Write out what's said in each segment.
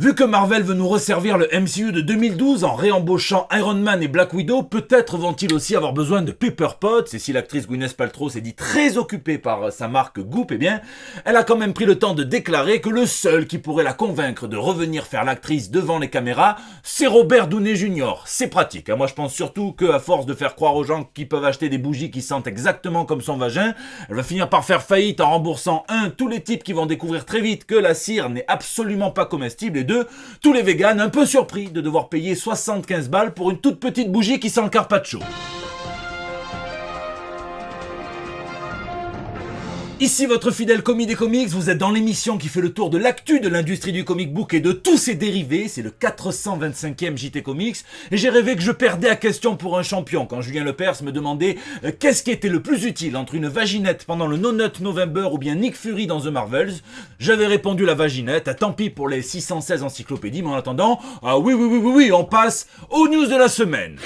Vu que Marvel veut nous resservir le MCU de 2012 en réembauchant Iron Man et Black Widow, peut-être vont-ils aussi avoir besoin de Pepper Potts, et si l'actrice Gwyneth Paltrow s'est dit très occupée par sa marque Goop, eh bien, elle a quand même pris le temps de déclarer que le seul qui pourrait la convaincre de revenir faire l'actrice devant les caméras, c'est Robert Downey Jr. C'est pratique, hein. Moi je pense surtout qu'à force de faire croire aux gens qu'ils peuvent acheter des bougies qui sentent exactement comme son vagin, elle va finir par faire faillite en remboursant tous les types qui vont découvrir très vite que la cire n'est absolument pas comestible, et tous les véganes un peu surpris de devoir payer 75 balles pour une toute petite bougie qui sent le carpaccio. Ici votre fidèle commis des comics, vous êtes dans l'émission qui fait le tour de l'actu de l'industrie du comic book et de tous ses dérivés, c'est le 425e JT Comics, et j'ai rêvé que je perdais à question pour un champion quand Julien Lepers me demandait qu'est-ce qui était le plus utile entre une vaginette pendant le No Nut November ou bien Nick Fury dans The Marvels. J'avais répondu la vaginette, tant pis pour les 616 encyclopédies, mais en attendant, oui, on passe aux news de la semaine.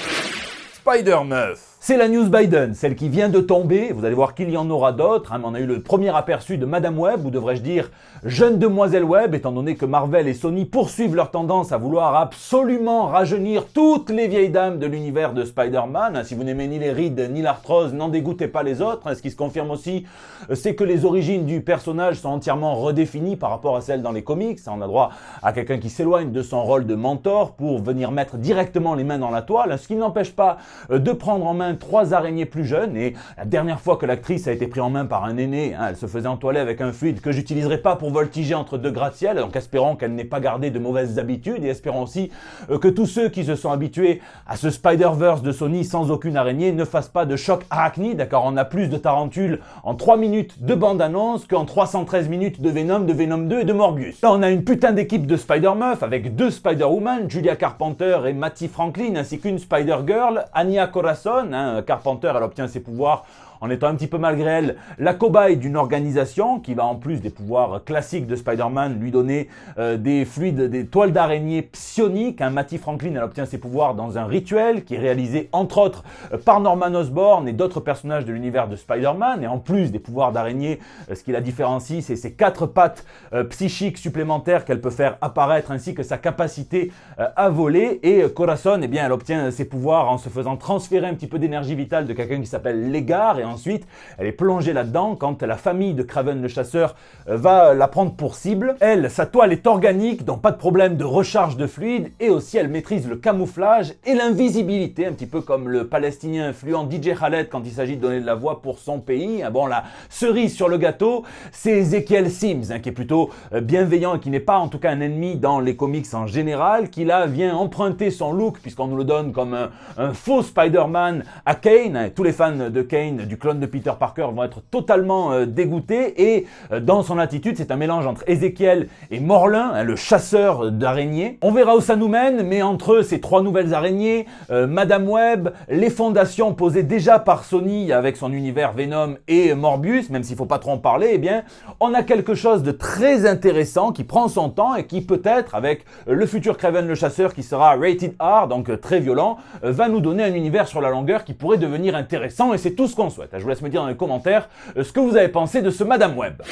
Spider-Meuf. C'est la news Biden, celle qui vient de tomber, vous allez voir qu'il y en aura d'autres, hein, mais on a eu le premier aperçu de Madame Web, ou devrais-je dire jeune demoiselle Web, étant donné que Marvel et Sony poursuivent leur tendance à vouloir absolument rajeunir toutes les vieilles dames de l'univers de Spider-Man. Si vous n'aimez ni les rides ni l'arthrose, n'en dégoûtez pas les autres. Ce qui se confirme aussi, c'est que les origines du personnage sont entièrement redéfinies par rapport à celles dans les comics. On a droit à quelqu'un qui s'éloigne de son rôle de mentor pour venir mettre directement les mains dans la toile, ce qui n'empêche pas de prendre en main 3 araignées plus jeunes, et la dernière fois que l'actrice a été prise en main par un aîné, elle se faisait entoiler avec un fluide que j'utiliserai pas pour voltiger entre deux gratte-ciel, donc espérons qu'elle n'ait pas gardé de mauvaises habitudes, et espérons aussi que tous ceux qui se sont habitués à ce Spider-Verse de Sony sans aucune araignée ne fassent pas de choc arachnide, d'accord. On a plus de tarentules en 3 minutes de bande-annonce qu'en 313 minutes de Venom 2 et de Morbius. Là, on a une putain d'équipe de Spider-Meuf avec 2 Spider-Woman, Julia Carpenter et Mattie Franklin, ainsi qu'une Spider-Girl, Anya Corazon, Carpenter, elle obtient ses pouvoirs en étant un petit peu malgré elle la cobaye d'une organisation qui va en plus des pouvoirs classiques de Spider-Man lui donner des fluides, des toiles d'araignée psioniques. Mattie Franklin, elle obtient ses pouvoirs dans un rituel qui est réalisé entre autres par Norman Osborn et d'autres personnages de l'univers de Spider-Man, et en plus des pouvoirs d'araignée, ce qui la différencie, c'est ses 4 pattes psychiques supplémentaires qu'elle peut faire apparaître, ainsi que sa capacité à voler. Et Corazon, eh bien, elle obtient ses pouvoirs en se faisant transférer un petit peu d'énergie vitale de quelqu'un qui s'appelle Legar, et ensuite elle est plongée là-dedans quand la famille de Kraven le chasseur va la prendre pour cible. Elle, sa toile est organique, donc pas de problème de recharge de fluide, et aussi elle maîtrise le camouflage et l'invisibilité, un petit peu comme le palestinien influent DJ Khaled quand il s'agit de donner de la voix pour son pays. Bon, la cerise sur le gâteau, c'est Ezekiel Sims, qui est plutôt bienveillant et qui n'est pas en tout cas un ennemi dans les comics en général, qui là vient emprunter son look, puisqu'on nous le donne comme un faux Spider-Man à Kane. Tous les fans de Kane, du clone de Peter Parker, vont être totalement dégoûtés, et dans son attitude, c'est un mélange entre Ezekiel et Morlun, le chasseur d'araignées. On verra où ça nous mène, mais entre ces 3 nouvelles araignées, Madame Web, les fondations posées déjà par Sony avec son univers Venom et Morbius, même s'il faut pas trop en parler, eh bien, on a quelque chose de très intéressant qui prend son temps et qui peut-être, avec le futur Kraven le chasseur qui sera rated R, donc très violent, va nous donner un univers sur la longueur qui pourrait devenir intéressant, et c'est tout ce qu'on souhaite. Je vous laisse me dire dans les commentaires ce que vous avez pensé de ce Madame Web.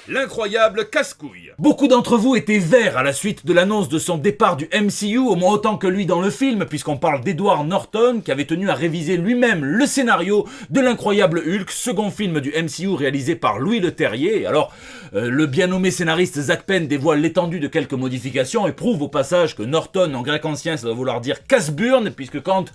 L'incroyable casse-couille. Beaucoup d'entre vous étaient verts à la suite de l'annonce de son départ du MCU, au moins autant que lui dans le film, puisqu'on parle d'Edward Norton, qui avait tenu à réviser lui-même le scénario de l'incroyable Hulk, second film du MCU réalisé par Louis Leterrier. Alors, le bien nommé scénariste Zach Penn dévoile l'étendue de quelques modifications et prouve au passage que Norton, en grec ancien, ça doit vouloir dire casse-burne, puisque quand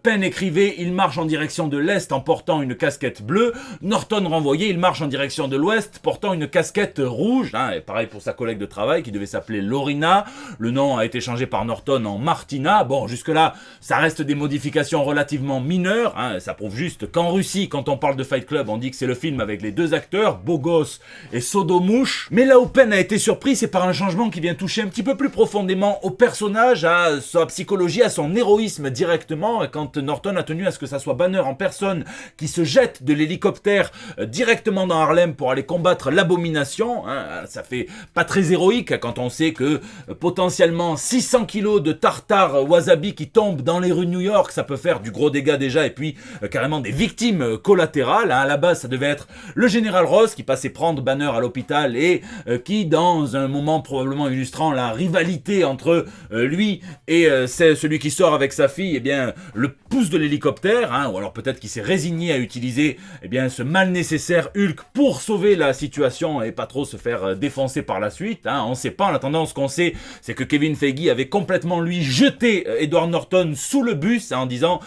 Penn écrivait « Il marche en direction de l'Est en portant une casquette bleue », Norton renvoyait « Il marche en direction de l'Ouest portant une casquette rouge », et pareil pour sa collègue de travail qui devait s'appeler Lorina. Le nom a été changé par Norton en Martina. Bon, jusque-là, ça reste des modifications relativement mineures. Ça prouve juste qu'en Russie, quand on parle de Fight Club, on dit que c'est le film avec les 2 acteurs, Beau Gosse et Sodomouche. Mais là où Penn a été surpris, c'est par un changement qui vient toucher un petit peu plus profondément au personnage, à sa psychologie, à son héroïsme directement. Quand Norton a tenu à ce que ça soit Banner en personne qui se jette de l'hélicoptère directement dans Harlem pour aller combattre l'abomination, domination, hein, ça fait pas très héroïque quand on sait que potentiellement 600 kilos de tartare wasabi qui tombent dans les rues de New York, ça peut faire du gros dégât déjà, et puis carrément des victimes collatérales. Hein. À la base, ça devait être le général Ross qui passait prendre Banner à l'hôpital et qui, dans un moment probablement illustrant la rivalité entre lui et c'est celui qui sort avec sa fille, eh bien, le pousse de l'hélicoptère, hein, ou alors peut-être qu'il s'est résigné à utiliser eh bien, ce mal nécessaire Hulk pour sauver la situation et pas trop se faire défoncer par la suite. Hein. On ne sait pas. En attendant, ce qu'on sait, c'est que Kevin Feige avait complètement, lui, jeté Edward Norton sous le bus hein, en disant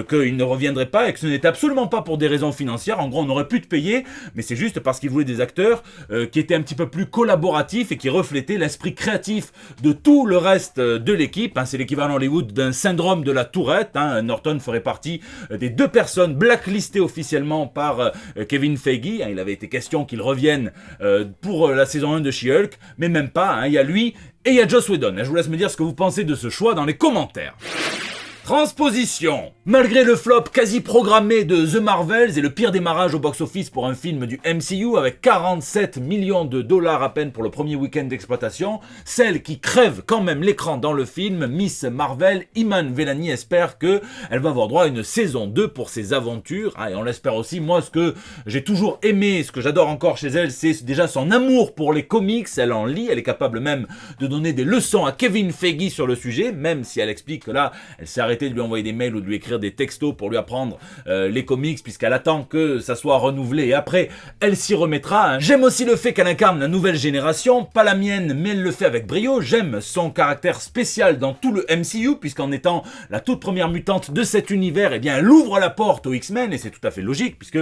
qu'il ne reviendrait pas et que ce n'était absolument pas pour des raisons financières. En gros, on aurait pu te payer, mais c'est juste parce qu'il voulait des acteurs qui étaient un petit peu plus collaboratifs et qui reflétaient l'esprit créatif de tout le reste de l'équipe. Hein. C'est l'équivalent Hollywood d'un syndrome de la tourette. Hein. Norton ferait partie des 2 personnes blacklistées officiellement par Kevin Feige. Hein. Il avait été question qu'il revienne pour la saison 1 de She-Hulk, mais même pas. Hein. Il y a lui et il y a Joss Whedon. Je vous laisse me dire ce que vous pensez de ce choix dans les commentaires. Transposition. Malgré le flop quasi programmé de The Marvels et le pire démarrage au box-office pour un film du MCU avec 47 millions de dollars à peine pour le premier week-end d'exploitation, celle qui crève quand même l'écran dans le film, Miss Marvel, Iman Vellani espère qu'elle va avoir droit à une saison 2 pour ses aventures. Ah, et on l'espère aussi. Moi, ce que j'ai toujours aimé, ce que j'adore encore chez elle, c'est déjà son amour pour les comics. Elle en lit, elle est capable même de donner des leçons à Kevin Feige sur le sujet, même si elle explique que là, elle s'est arrêtée de lui envoyer des mails ou de lui écrire des textos pour lui apprendre les comics puisqu'elle attend que ça soit renouvelé et après elle s'y remettra. Hein. J'aime aussi le fait qu'elle incarne la nouvelle génération, pas la mienne mais elle le fait avec brio. J'aime son caractère spécial dans tout le MCU puisqu'en étant la toute première mutante de cet univers, eh bien elle ouvre la porte aux X-Men et c'est tout à fait logique puisque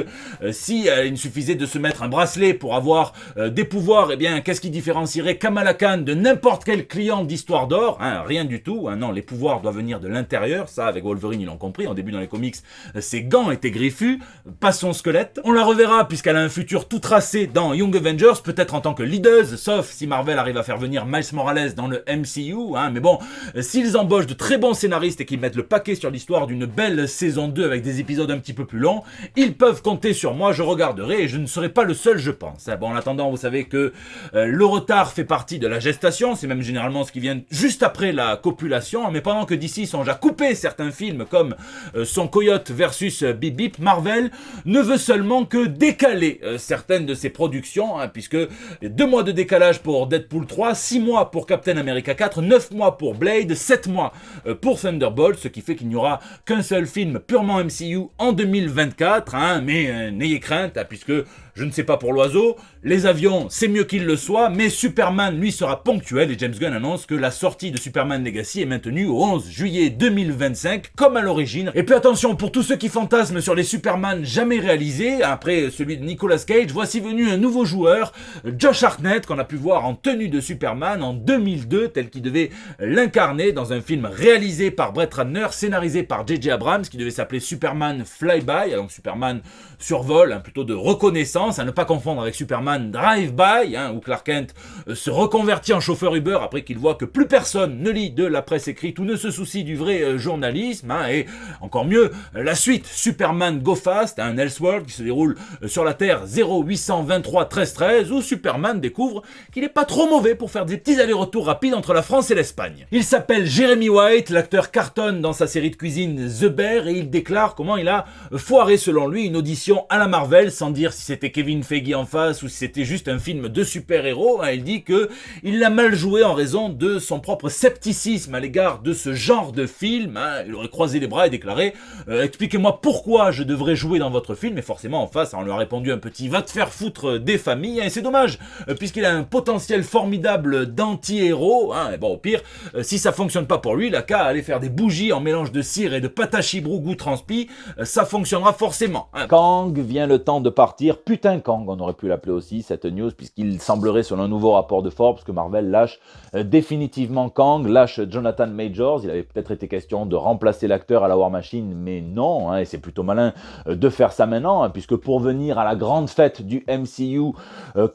si il suffisait de se mettre un bracelet pour avoir des pouvoirs, eh bien qu'est-ce qui différencierait Kamala Khan de n'importe quel client d'Histoire d'Or hein, rien du tout. Hein, non, les pouvoirs doivent venir de l'intérieur. Ça, avec Wolverine, ils l'ont compris. En début, dans les comics, ses gants étaient griffus, pas son squelette. On la reverra puisqu'elle a un futur tout tracé dans Young Avengers, peut-être en tant que leaduse, sauf si Marvel arrive à faire venir Miles Morales dans le MCU. Hein. Mais bon, s'ils embauchent de très bons scénaristes et qu'ils mettent le paquet sur l'histoire d'une belle saison 2 avec des épisodes un petit peu plus longs, ils peuvent compter sur moi, je regarderai et je ne serai pas le seul, je pense. Bon, en attendant, vous savez que le retard fait partie de la gestation, c'est même généralement ce qui vient juste après la copulation, mais pendant que DC songe à couper certains films comme Son Coyote versus Bip Bip, Marvel ne veut seulement que décaler certaines de ses productions, hein, puisque 2 mois de décalage pour Deadpool 3, 6 mois pour Captain America 4, 9 mois pour Blade, 7 mois pour Thunderbolt, ce qui fait qu'il n'y aura qu'un seul film purement MCU en 2024, hein, mais n'ayez crainte, hein, puisque je ne sais pas pour l'oiseau, les avions, c'est mieux qu'il le soit, mais Superman, lui, sera ponctuel et James Gunn annonce que la sortie de Superman Legacy est maintenue au 11 juillet 2025, comme à l'origine. Et puis attention, pour tous ceux qui fantasment sur les Superman jamais réalisés, après celui de Nicolas Cage, voici venu un nouveau joueur, Josh Hartnett, qu'on a pu voir en tenue de Superman en 2002, tel qu'il devait l'incarner dans un film réalisé par Brett Ratner, scénarisé par J.J. Abrams, qui devait s'appeler Superman Flyby, donc Superman survol, hein, plutôt de reconnaissance, à ne pas confondre avec Superman Drive-By, hein, où Clark Kent se reconvertit en chauffeur Uber après qu'il voit que plus personne ne lit de la presse écrite ou ne se soucie du vrai journalisme, hein, et encore mieux, la suite Superman Go Fast, un Elseworld qui se déroule sur la Terre 0823 1313, où Superman découvre qu'il n'est pas trop mauvais pour faire des petits allers-retours rapides entre la France et l'Espagne. Il s'appelle Jeremy White, l'acteur cartonne dans sa série de cuisine The Bear, et il déclare comment il a foiré selon lui une audition à la Marvel, sans dire si c'était Kevin Feige en face ou si c'était juste un film de super-héros. Il dit que il l'a mal joué en raison de son propre scepticisme à l'égard de ce genre de film. Il aurait croisé les bras et déclaré expliquez-moi pourquoi je devrais jouer dans votre film. Et forcément en face, on lui a répondu un petit va te faire foutre des familles. Et c'est dommage puisqu'il a un potentiel formidable d'anti-héros. Et bon, au pire, si ça fonctionne pas pour lui, il a qu'à aller faire des bougies en mélange de cire et de pâte à chibrou goût transpi, ça fonctionnera forcément. Kang vient le temps de partir. Putain Kang, on aurait pu l'appeler aussi cette news, puisqu'il semblerait selon un nouveau rapport de Forbes que Marvel lâche définitivement Kang, lâche Jonathan Majors. Il avait peut-être été question de remplacer l'acteur à la War Machine, mais non, et c'est plutôt malin de faire ça maintenant, puisque pour venir à la grande fête du MCU,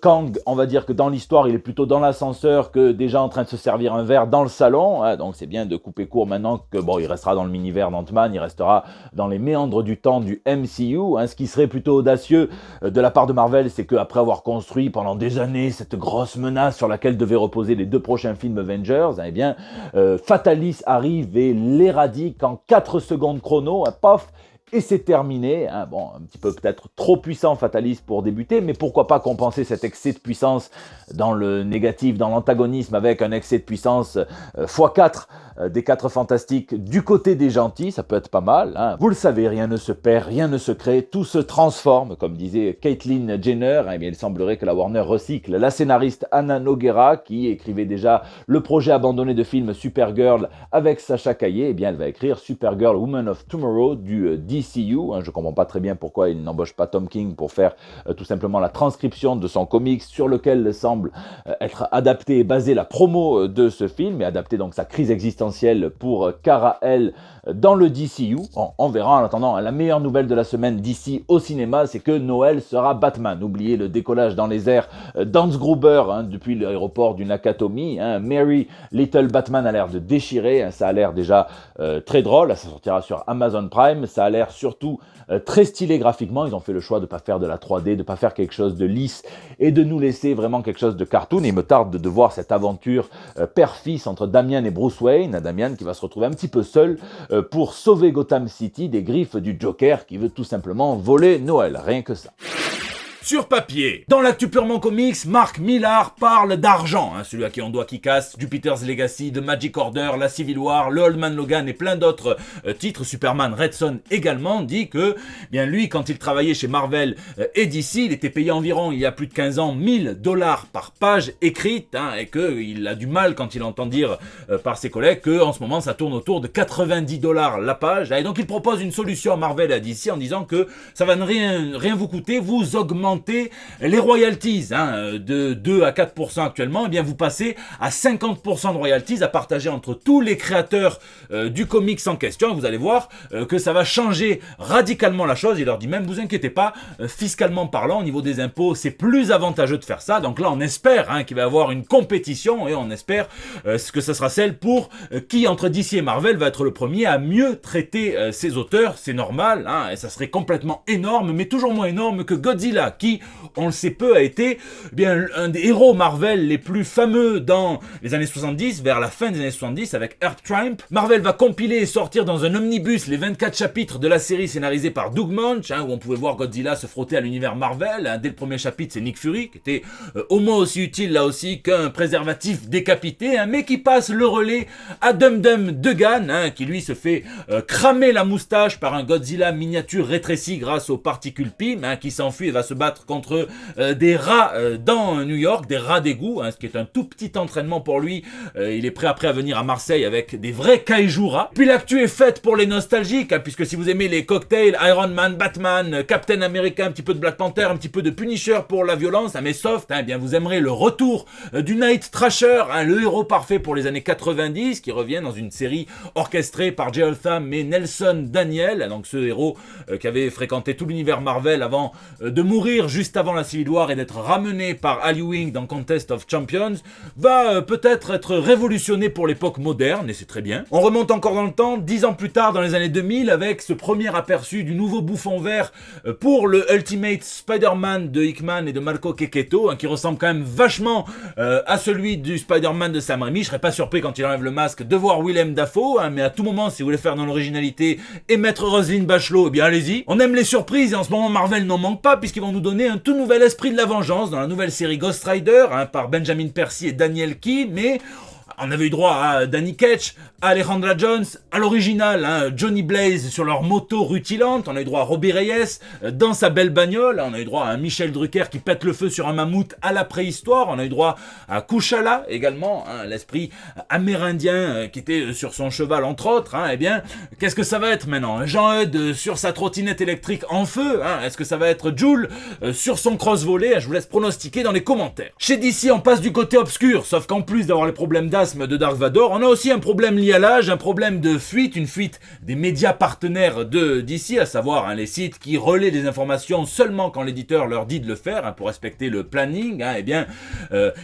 Kang, on va dire que dans l'histoire, il est plutôt dans l'ascenseur que déjà en train de se servir un verre dans le salon, donc c'est bien de couper court maintenant que bon, il restera dans le mini-verre d'Ant-Man, il restera dans les méandres du temps du MCU, ce qui serait plutôt audacieux de la part part de Marvel, c'est qu'après avoir construit pendant des années cette grosse menace sur laquelle devaient reposer les 2 prochains films Avengers, eh bien, Fatalis arrive et l'éradique en 4 secondes chrono, paf, et c'est terminé. Bon, un petit peu peut-être trop puissant Fatalis pour débuter, mais pourquoi pas compenser cet excès de puissance dans le négatif, dans l'antagonisme, avec un excès de puissance x4 des 4 fantastiques du côté des gentils, ça peut être pas mal. Vous le savez, rien ne se perd, rien ne se crée, tout se transforme, comme disait Caitlyn Jenner. Eh bien, il semblerait que la Warner recycle la scénariste Anna Nogueira, qui écrivait déjà le projet abandonné de film Supergirl avec Sacha Caillé. Eh bien, elle va écrire Supergirl Woman of Tomorrow du DCU. Je comprends pas très bien pourquoi il n'embauche pas Tom King pour faire tout simplement la transcription de son comics sur lequel semble être adapté et basé la promo de ce film, et adapté donc sa crise existentielle pour Kara-El dans le DCU. On verra. En attendant, la meilleure nouvelle de la semaine d'ici au cinéma, c'est que Noël sera Batman. Oubliez le décollage dans les airs d'Hans Gruber depuis l'aéroport du Nakatomi. Mary Little Batman a l'air de déchirer. Ça a l'air déjà très drôle. Ça sortira sur Amazon Prime. Ça a l'air surtout très stylé graphiquement. Ils ont fait le choix de ne pas faire de la 3D, de ne pas faire quelque chose de lisse et de nous laisser vraiment quelque chose de cartoon. Et il me tarde de voir cette aventure père-fils entre Damian et Bruce Wayne. Damian qui va se retrouver un petit peu seul pour sauver Gotham City des griffes du Joker qui veut tout simplement voler Noël. Rien que ça. Sur papier. Dans l'actu purement comics, Mark Millar parle d'argent, celui à qui on doit Kick-Ass, Jupiter's Legacy, The Magic Order, la Civil War, le Old Man Logan et plein d'autres titres. Superman Red Son également dit que, bien lui, quand il travaillait chez Marvel et DC, il était payé environ, il y a plus de 15 ans, $1000 par page écrite, et qu'il a du mal quand il entend dire par ses collègues qu'en ce moment ça tourne autour de $90 la page. Et donc il propose une solution à Marvel et à DC en disant que ça va rien vous coûter, vous augmentez les royalties de 2 à 4% actuellement, et bien vous passez à 50% de royalties à partager entre tous les créateurs du comics en question, et vous allez voir que ça va changer radicalement la chose. Il leur dit même, vous inquiétez pas, fiscalement parlant, au niveau des impôts, c'est plus avantageux de faire ça. Donc là, on espère qu'il va y avoir une compétition, et on espère que ce sera celle pour qui, entre DC et Marvel, va être le premier à mieux traiter ses auteurs. C'est normal, et ça serait complètement énorme, mais toujours moins énorme que Godzilla, qui, on le sait peu, a été un des héros Marvel les plus fameux dans les années 70, vers la fin des années 70, avec Earth Triumph. Marvel va compiler et sortir dans un omnibus les 24 chapitres de la série scénarisée par Doug Moench, où on pouvait voir Godzilla se frotter à l'univers Marvel. Dès le premier chapitre, c'est Nick Fury, qui était au moins aussi utile là aussi qu'un préservatif décapité, mais qui passe le relais à Dum Dum Dugan, qui lui se fait cramer la moustache par un Godzilla miniature rétréci grâce aux particules PIM, qui s'enfuit et va se battre contre des rats dans New York, des rats d'égout, ce qui est un tout petit entraînement pour lui. Il est prêt après à venir à Marseille avec des vrais kaiju rats. Puis l'actu est faite pour les nostalgiques, puisque si vous aimez les cocktails, Iron Man, Batman, Captain America, un petit peu de Black Panther, un petit peu de Punisher pour la violence, mais soft, eh bien vous aimerez le retour du Night Thrasher, le héros parfait pour les années 90, qui revient dans une série orchestrée par Jay Eltham et Nelson Daniel, donc ce héros qui avait fréquenté tout l'univers Marvel avant de mourir juste avant la Civil War et d'être ramené par Al Ewing dans Contest of Champions, va peut-être être révolutionné pour l'époque moderne, et c'est très bien. On remonte encore dans le temps, 10 ans plus tard, dans les années 2000, avec ce premier aperçu du nouveau bouffon vert pour le Ultimate Spider-Man de Hickman et de Marco Checchetto, qui ressemble quand même vachement à celui du Spider-Man de Sam Raimi. Je serais pas surpris quand il enlève le masque de voir Willem Dafoe, mais à tout moment, si vous voulez faire dans l'originalité et mettre Roselyne Bachelot, eh bien allez-y. On aime les surprises, et en ce moment Marvel n'en manque pas, puisqu'ils vont nous donner un tout nouvel esprit de la vengeance dans la nouvelle série Ghost Rider, par Benjamin Percy et Daniel Key, mais on avait eu droit à Danny Ketch, à Alejandra Jones, à l'original, Johnny Blaze sur leur moto rutilante, on a eu droit à Robbie Reyes dans sa belle bagnole, on a eu droit à un Michel Drucker qui pète le feu sur un mammouth à la préhistoire, on a eu droit à Kushala également, l'esprit amérindien qui était sur son cheval entre autres, eh bien, qu'est-ce que ça va être maintenant? Jean-Eudes sur sa trottinette électrique en feu, est-ce que ça va être Jules sur son cross-volet? Je vous laisse pronostiquer dans les commentaires. Chez DC, on passe du côté obscur, sauf qu'en plus d'avoir les problèmes d'as fantasme de Dark Vador, on a aussi un problème lié à l'âge, un problème de fuite, une fuite des médias partenaires de DC, à savoir les sites qui relaient des informations seulement quand l'éditeur leur dit de le faire, pour respecter le planning. Eh bien,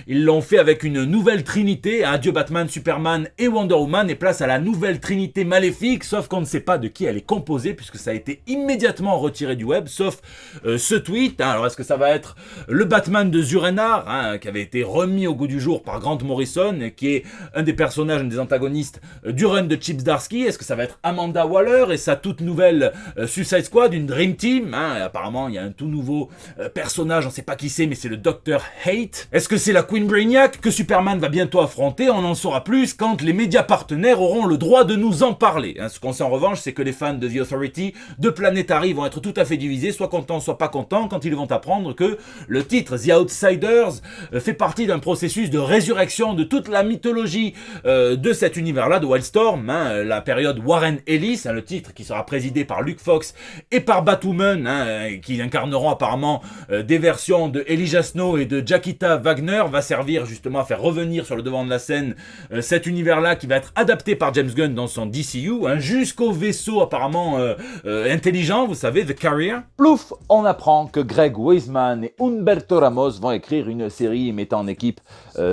ils l'ont fait avec une nouvelle trinité, Dieu Batman, Superman et Wonder Woman, et place à la nouvelle trinité maléfique, sauf qu'on ne sait pas de qui elle est composée, puisque ça a été immédiatement retiré du web, sauf ce tweet. Alors, est-ce que ça va être le Batman de Zur-En-Arrh, qui avait été remis au goût du jour par Grant Morrison, qui est un des personnages, un des antagonistes du run de Chip Zdarsky? Est-ce que ça va être Amanda Waller et sa toute nouvelle Suicide Squad, une Dream Team? Apparemment, il y a un tout nouveau personnage, on ne sait pas qui c'est, mais c'est le Dr. Hate. Est-ce que c'est la Queen Brainiac que Superman va bientôt affronter? On en saura plus quand les médias partenaires auront le droit de nous en parler. Ce qu'on sait en revanche, c'est que les fans de The Authority, de Planetary, vont être tout à fait divisés, soit contents, soit pas contents, quand ils vont apprendre que le titre The Outsiders fait partie d'un processus de résurrection de toute la mythologie de cet univers-là, de Wildstorm, la période Warren Ellis, le titre qui sera présidé par Luke Fox et par Batwoman, qui incarneront apparemment des versions de Elijah Snow et de Jaquita Wagner, va servir justement à faire revenir sur le devant de la scène cet univers-là qui va être adapté par James Gunn dans son DCU, jusqu'au vaisseau apparemment intelligent, vous savez, The Carrier. Plouf, on apprend que Greg Weisman et Humberto Ramos vont écrire une série mettant en équipe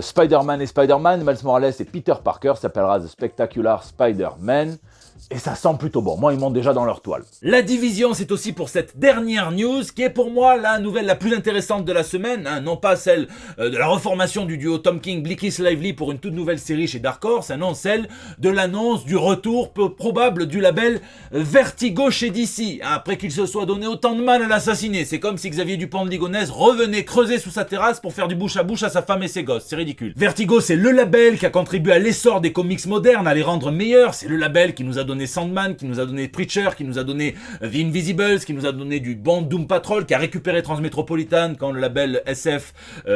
Spider-Man et Spider-Man, Miles Morales et Peter Parker, s'appellera The Spectacular Spider-Man. Et ça sent plutôt bon. Moi, ils montent déjà dans leur toile. La division, c'est aussi pour cette dernière news, qui est pour moi la nouvelle la plus intéressante de la semaine. Non pas celle de la reformation du duo Tom King, Blickis Lively pour une toute nouvelle série chez Dark Horse. Non, celle de l'annonce du retour probable du label Vertigo chez DC. Après qu'il se soit donné autant de mal à l'assassiner. C'est comme si Xavier Dupont de Ligonnès revenait creuser sous sa terrasse pour faire du bouche à bouche à sa femme et ses gosses. C'est ridicule. Vertigo, c'est le label qui a contribué à l'essor des comics modernes, à les rendre meilleurs. C'est le label qui nous a donné Sandman, qui nous a donné Preacher, qui nous a donné The Invisibles, qui nous a donné du bon Doom Patrol, qui a récupéré Transmétropolitan quand le label SF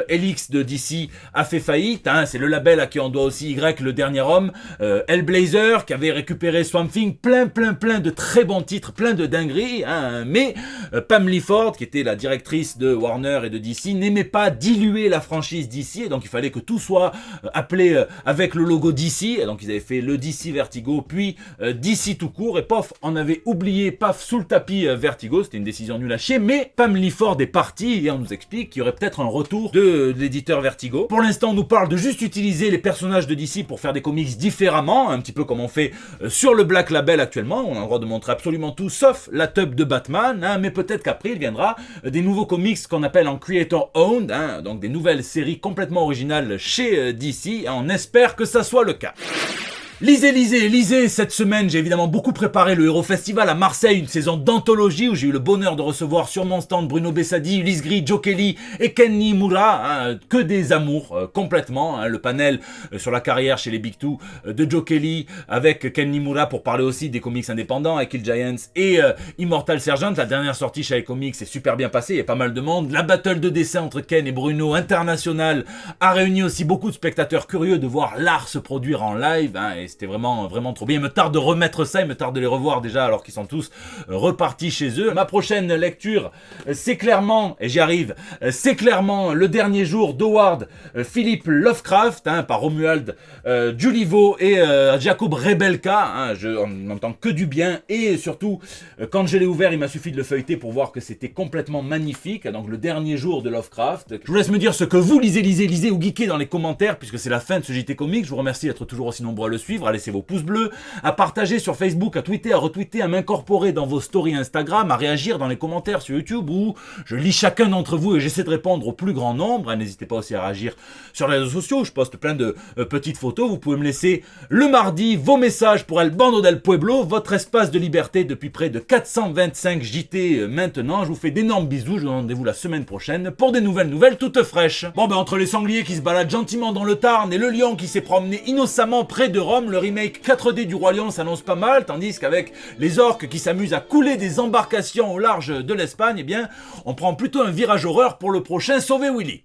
Helix de DC a fait faillite. C'est le label à qui on doit aussi Y, le dernier homme, Hellblazer, qui avait récupéré Swamp Thing, plein de très bons titres, plein de dingueries. Mais Pam Lee Ford, qui était la directrice de Warner et de DC, n'aimait pas diluer la franchise DC, et donc il fallait que tout soit appelé avec le logo DC, et donc ils avaient fait le DC Vertigo, puis DC tout court, et pof, on avait oublié, paf, sous le tapis Vertigo. C'était une décision nulle à chier, mais Pam Lee Ford est partie, et on nous explique qu'il y aurait peut-être un retour de l'éditeur Vertigo. Pour l'instant, on nous parle de juste utiliser les personnages de DC pour faire des comics différemment, un petit peu comme on fait sur le Black Label actuellement. On a le droit de montrer absolument tout, sauf la tub de Batman, mais peut-être qu'après, il viendra des nouveaux comics qu'on appelle en Creator-Owned, donc des nouvelles séries complètement originales chez DC, et on espère que ça soit le cas. Lisez, cette semaine j'ai évidemment beaucoup préparé le Hero Festival à Marseille, une saison d'anthologie où j'ai eu le bonheur de recevoir sur mon stand Bruno Bessadi, Ulysse Gris, Joe Kelly et Kenny Mura, que des amours complètement, le panel sur la carrière chez les Big Two de Joe Kelly avec Kenny Mura pour parler aussi des comics indépendants avec Kill Giants et Immortal Sergeant. La dernière sortie chez iComics s'est super bien passée, il y a pas mal de monde. La battle de dessin entre Ken et Bruno international a réuni aussi beaucoup de spectateurs curieux de voir l'art se produire en live, et c'était vraiment trop bien. Il me tarde de remettre ça, il me tarde de les revoir déjà alors qu'ils sont tous repartis chez eux. Ma prochaine lecture, c'est clairement, et j'y arrive, c'est clairement Le Dernier Jour d'Howard Philip Lovecraft, par Romuald Julivo et Jakub Rebelka. On n'entend que du bien, et surtout, quand je l'ai ouvert, il m'a suffi de le feuilleter pour voir que c'était complètement magnifique. Donc Le Dernier Jour de Lovecraft. Je vous laisse me dire ce que vous lisez ou geekez dans les commentaires, puisque c'est la fin de ce JT Comics. Je vous remercie d'être toujours aussi nombreux à le suivre, à laisser vos pouces bleus, à partager sur Facebook, à tweeter, à retweeter, à m'incorporer dans vos stories Instagram, à réagir dans les commentaires sur YouTube où je lis chacun d'entre vous et j'essaie de répondre au plus grand nombre. N'hésitez pas aussi à réagir sur les réseaux sociaux, je poste plein de petites photos. Vous pouvez me laisser le mardi vos messages pour El Bando del Pueblo, votre espace de liberté depuis près de 425 JT maintenant. Je vous fais d'énormes bisous, je vous donne rendez-vous la semaine prochaine pour des nouvelles toutes fraîches. Entre les sangliers qui se baladent gentiment dans le Tarn et le lion qui s'est promené innocemment près de Rome, le remake 4D du Roi Lion s'annonce pas mal, tandis qu'avec les orques qui s'amusent à couler des embarcations au large de l'Espagne, on prend plutôt un virage horreur pour le prochain Sauver Willy.